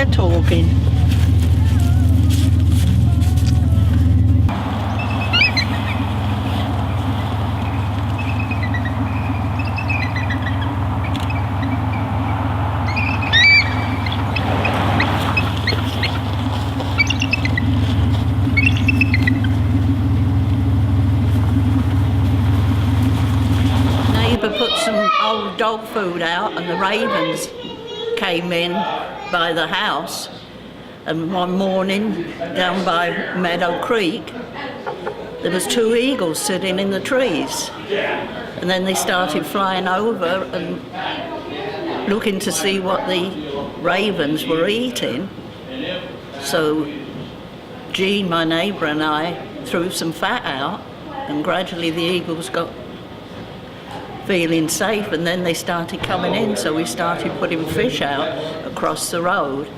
they're talking. Put some old dog food out and the ravens came in by the house, and one morning down by Meadow Creek there was 2 eagles sitting in the trees, and then they started flying over and looking to see what the ravens were eating. So Jean, my neighbour, and I threw some fat out, and gradually the eagles got feeling safe, and then they started coming in, so we started putting fish out across the road.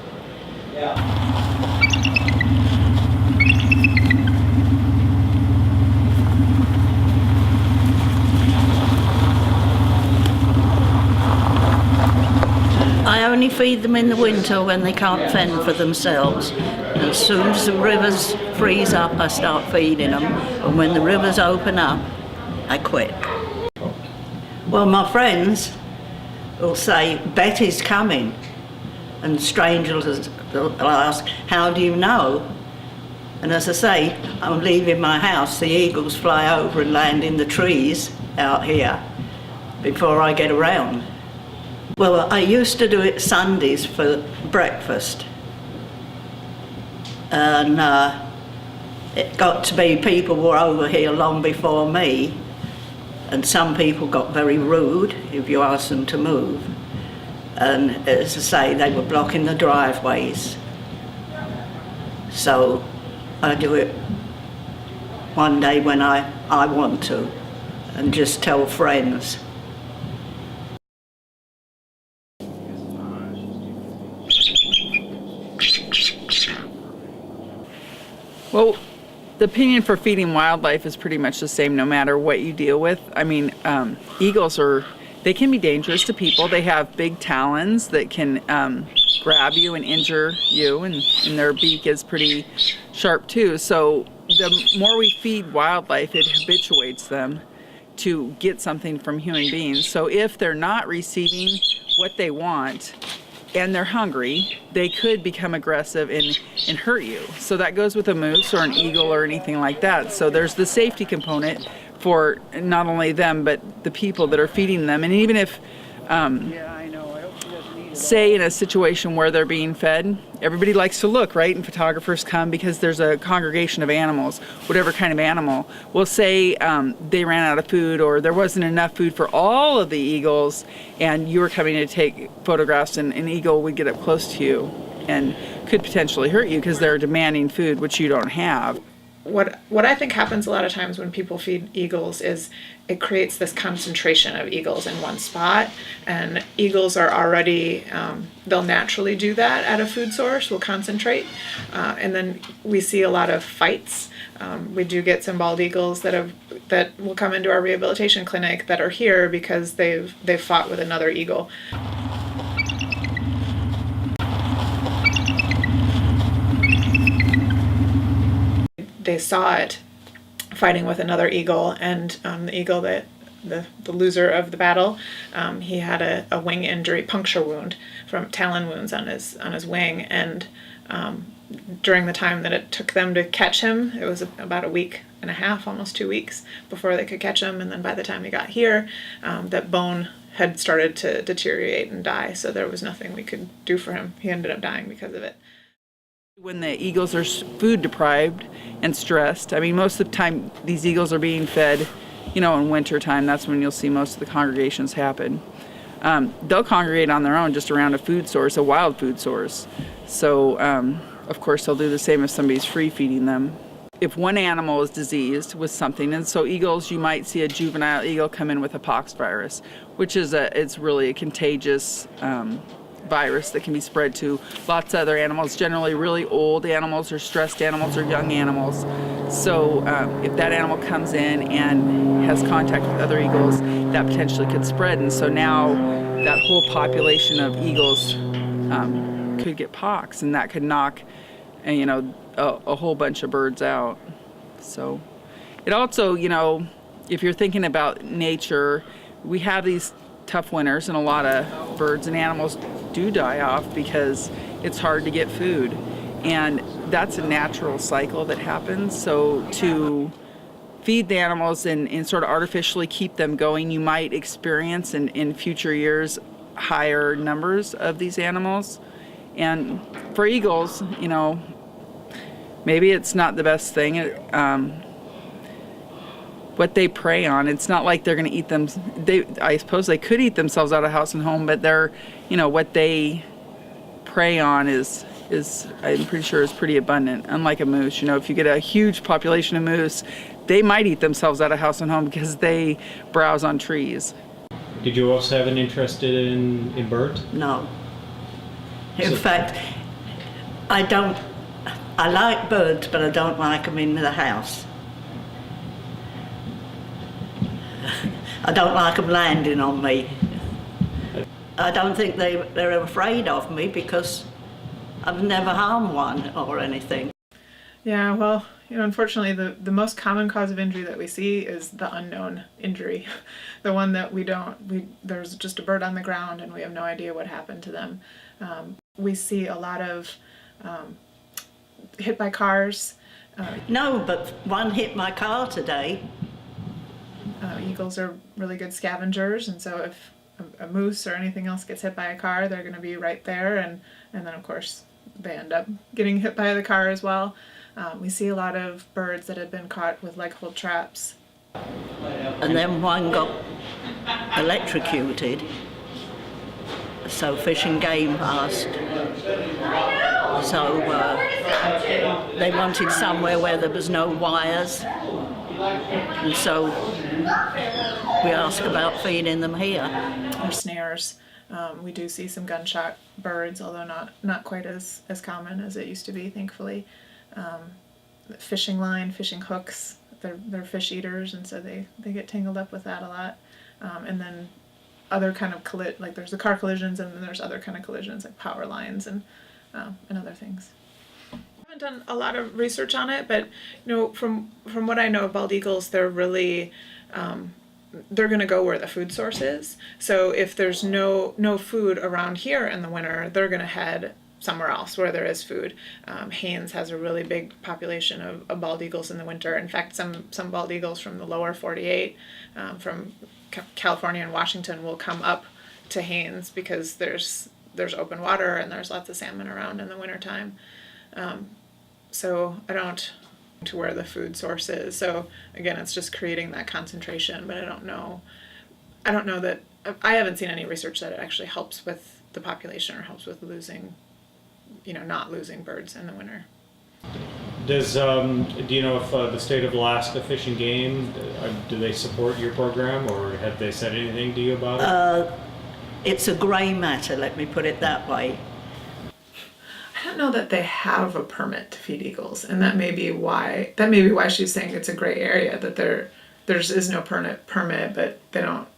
I only feed them in the winter when they can't fend for themselves. As soon as the rivers freeze up, I start feeding them, and when the rivers open up, I quit. Well, my friends will say, Betty's coming, and strangers will ask, how do you know? And as I say, I'm leaving my house, the eagles fly over and land in the trees out here before I get around. Well, I used to do it Sundays for breakfast, and it got to be people were over here long before me. And some people got very rude if you asked them to move. And as I say, they were blocking the driveways. So I do it one day when I want to, and just tell friends. Well, the opinion for feeding wildlife is pretty much the same no matter what you deal with. I mean, eagles they can be dangerous to people. They have big talons that can grab you and injure you, and their beak is pretty sharp too. So the more we feed wildlife, it habituates them to get something from human beings. So if they're not receiving what they want, and they're hungry, they could become aggressive and hurt you. So that goes with a moose or an eagle or anything like that. So there's the safety component for not only them, but the people that are feeding them. And even if, say in a situation where they're being fed, everybody likes to look, right? And photographers come because there's a congregation of animals, whatever kind of animal. We'll say they ran out of food, or there wasn't enough food for all of the eagles, and you were coming to take photographs, and an eagle would get up close to you and could potentially hurt you because they're demanding food, which you don't have. What I think happens a lot of times when people feed eagles is it creates this concentration of eagles in one spot, and eagles are already, they'll naturally do that at a food source, will concentrate, and then we see a lot of fights. We do get some bald eagles that will come into our rehabilitation clinic that are here because they've fought with another eagle. They saw it fighting with another eagle, and the eagle that the loser of the battle, he had a wing injury, puncture wound from talon wounds on his wing, and during the time that it took them to catch him, it was about a week and a half, almost 2 weeks before they could catch him, and then by the time he got here, that bone had started to deteriorate and die, so there was nothing we could do for him. He ended up dying because of it. When the eagles are food deprived and stressed, I mean, most of the time these eagles are being fed, in winter time, that's when you'll see most of the congregations happen. They'll congregate on their own just around a food source, a wild food source. So, of course, they'll do the same if somebody's free feeding them. If one animal is diseased with something, and so eagles, you might see a juvenile eagle come in with a pox virus, which is it's really a contagious virus that can be spread to lots of other animals, generally really old animals or stressed animals or young animals. So if that animal comes in and has contact with other eagles, that potentially could spread. And so now that whole population of eagles could get pox, and that could knock, you know, a whole bunch of birds out. So it also, you know, if you're thinking about nature, we have these tough winters, and a lot of birds and animals do die off because it's hard to get food, and that's a natural cycle that happens. So to feed the animals and sort of artificially keep them going, you might experience in future years higher numbers of these animals. And for eagles, you know, maybe it's not the best thing. What they prey on, it's not like they're going to eat them. I suppose they could eat themselves out of house and home, but they're, you know, what they prey on is I'm pretty sure is pretty abundant. Unlike a moose, you know, if you get a huge population of moose, they might eat themselves out of house and home because they browse on trees. Did you also have an interest in birds? No. In fact, I like birds, but I don't like them in the house. I don't like them landing on me. I don't think they're afraid of me because I've never harmed one or anything. Yeah, well, you know, unfortunately, the most common cause of injury that we see is the unknown injury. The one that there's just a bird on the ground and we have no idea what happened to them. We see a lot of hit by cars. No, but one hit my car today. Eagles are really good scavengers, and so if a moose or anything else gets hit by a car, they're going to be right there, and then of course they end up getting hit by the car as well. We see a lot of birds that have been caught with leg hold traps. And then one got electrocuted. So Fish and Game asked. So they wanted somewhere where there was no wires. And so we asked about feeding them here. Or snares. We do see some gunshot birds, although not quite as common as it used to be, thankfully. Fishing line, fishing hooks, they're fish eaters, and so they get tangled up with that a lot. And then other kind of like there's the car collisions, and then there's other kind of collisions like power lines and other things. I haven't done a lot of research on it, but you know, from what I know of bald eagles, they're really they're going to go where the food source is. So if there's no food around here in the winter, they're going to head somewhere else where there is food. Haines has a really big population of bald eagles in the winter. In fact, some bald eagles from the lower 48, from California and Washington, will come up to Haines because there's open water and there's lots of salmon around in the wintertime. So I don't to where the food source is. So again, it's just creating that concentration, but I don't know that, I haven't seen any research that it actually helps with the population or helps with not losing birds in the winter. Does do you know if the state of Alaska Fish and Game, do they support your program, or have they said anything to you about it? It's a grey matter, let me put it that way. I don't know that they have a permit to feed eagles, and that may be why she's saying it's a gray area, that there is no permit, but they don't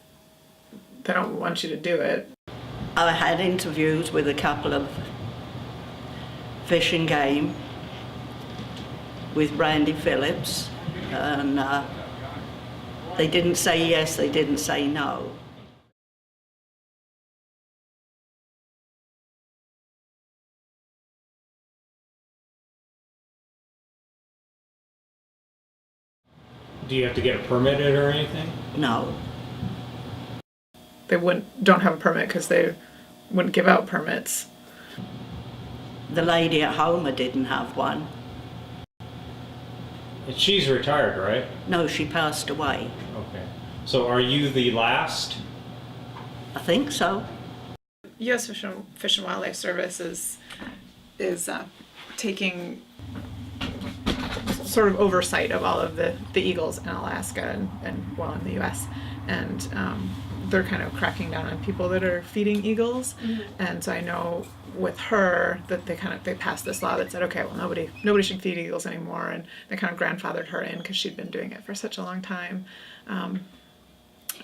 want you to do it. I had interviews with a couple of Fish and Game with Randy Phillips, and they didn't say yes, they didn't say no. Do you have to get a permit or anything? No. They don't have a permit because they wouldn't give out permits. The lady at Homer didn't have one. And she's retired, right? No, she passed away. Okay. So are you the last? I think so. U.S. Fish and Wildlife Service is taking sort of oversight of all of the eagles in Alaska and in the U.S. And they're kind of cracking down on people that are feeding eagles. Mm-hmm. And so I know with her that they passed this law that said, okay, well, nobody should feed eagles anymore, and they kind of grandfathered her in because she'd been doing it for such a long time.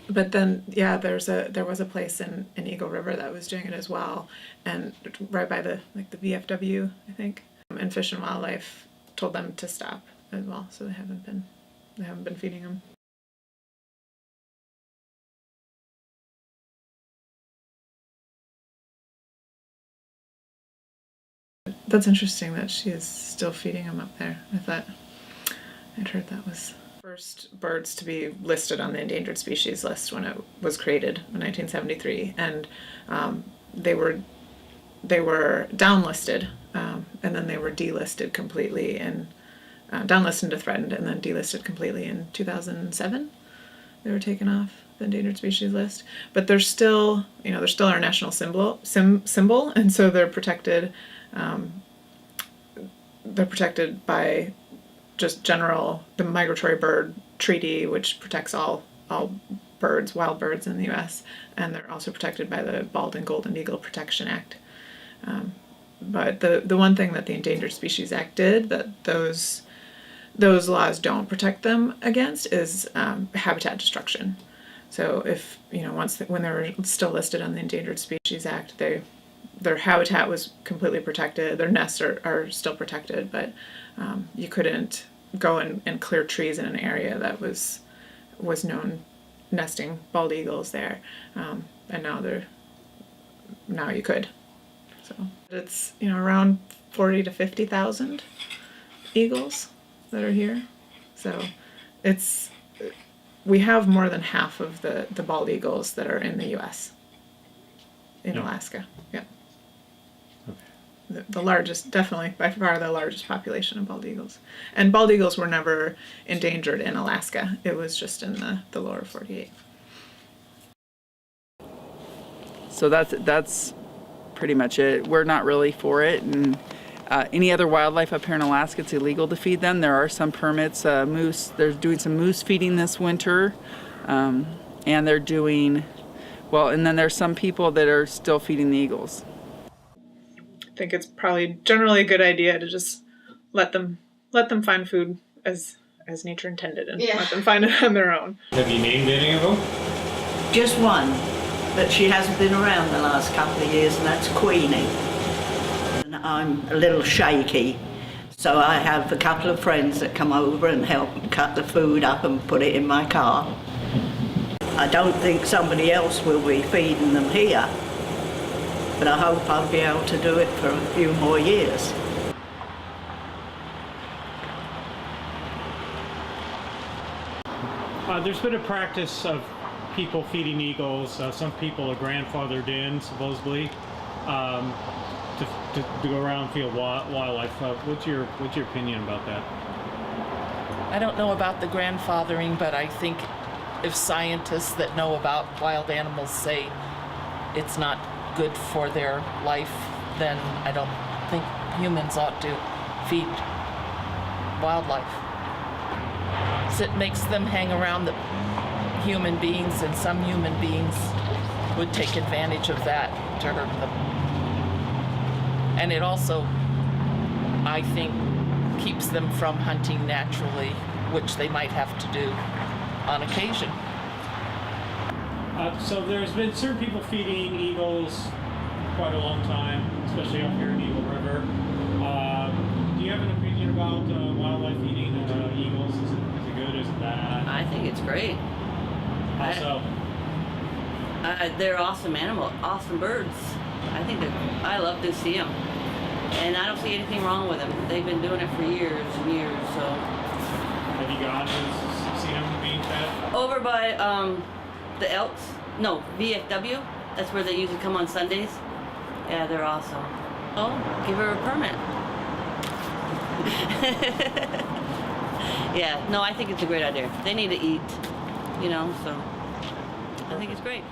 But then, yeah, there was a place in Eagle River that was doing it as well, and right by the VFW, I think, and Fish and Wildlife told them to stop as well, so they haven't been feeding them. That's interesting that she is still feeding them up there. I'd heard that was first birds to be listed on the endangered species list when it was created in 1973, and they were downlisted, and then they were delisted completely, and downlisted to threatened, and then delisted completely in 2007. They were taken off the endangered species list, but they're still our national symbol, and so they're protected. They're protected by just the Migratory Bird Treaty, which protects all birds, wild birds in the U.S., and they're also protected by the Bald and Golden Eagle Protection Act. But the one thing that the Endangered Species Act did that those laws don't protect them against is habitat destruction. So if when they were still listed on the Endangered Species Act, their habitat was completely protected. Their nests are still protected, but you couldn't go and clear trees in an area that was known nesting bald eagles there, and now you could. So it's around 40 to 50,000 eagles that are here. So we have more than half of the bald eagles that are in the U.S. in Alaska. Yeah. The largest, definitely by far the largest population of bald eagles. And bald eagles were never endangered in Alaska. It was just in the lower 48. So that's pretty much it. We're not really for it. And any other wildlife up here in Alaska, it's illegal to feed them. There are some permits. Moose, they're doing some moose feeding this winter. And they're doing, and then there's some people that are still feeding the eagles. I think it's probably generally a good idea to just let them find food as nature intended, and let them find it on their own. Have you named any of them? Just one, but she hasn't been around the last couple of years, and that's Queenie. And I'm a little shaky, so I have a couple of friends that come over and help cut the food up and put it in my car. I don't think somebody else will be feeding them here, but I hope I'll be able to do it for a few more years. There's been a practice of people feeding eagles. Some people are grandfathered in, supposedly, to go around and feed wildlife. What's your opinion about that? I don't know about the grandfathering, but I think if scientists that know about wild animals say it's not good for their life, then I don't think humans ought to feed wildlife. So it makes them hang around the human beings, and some human beings would take advantage of that to hurt them. And it also, I think, keeps them from hunting naturally, which they might have to do on occasion. So there's been certain people feeding eagles quite a long time, especially up here in Eagle River. Do you have an opinion about wildlife eating eagles? Is it good? Is it bad? I think it's great. How so? They're awesome awesome birds. I love to see them. And I don't see anything wrong with them. They've been doing it for years and years, so. Have you gone and seen them being fed? Over by the Elks, no, VFW, that's where they usually come on Sundays. Yeah, they're awesome. Oh, give her a permit. Yeah, no, I think it's a great idea. They need to eat, so I think it's great.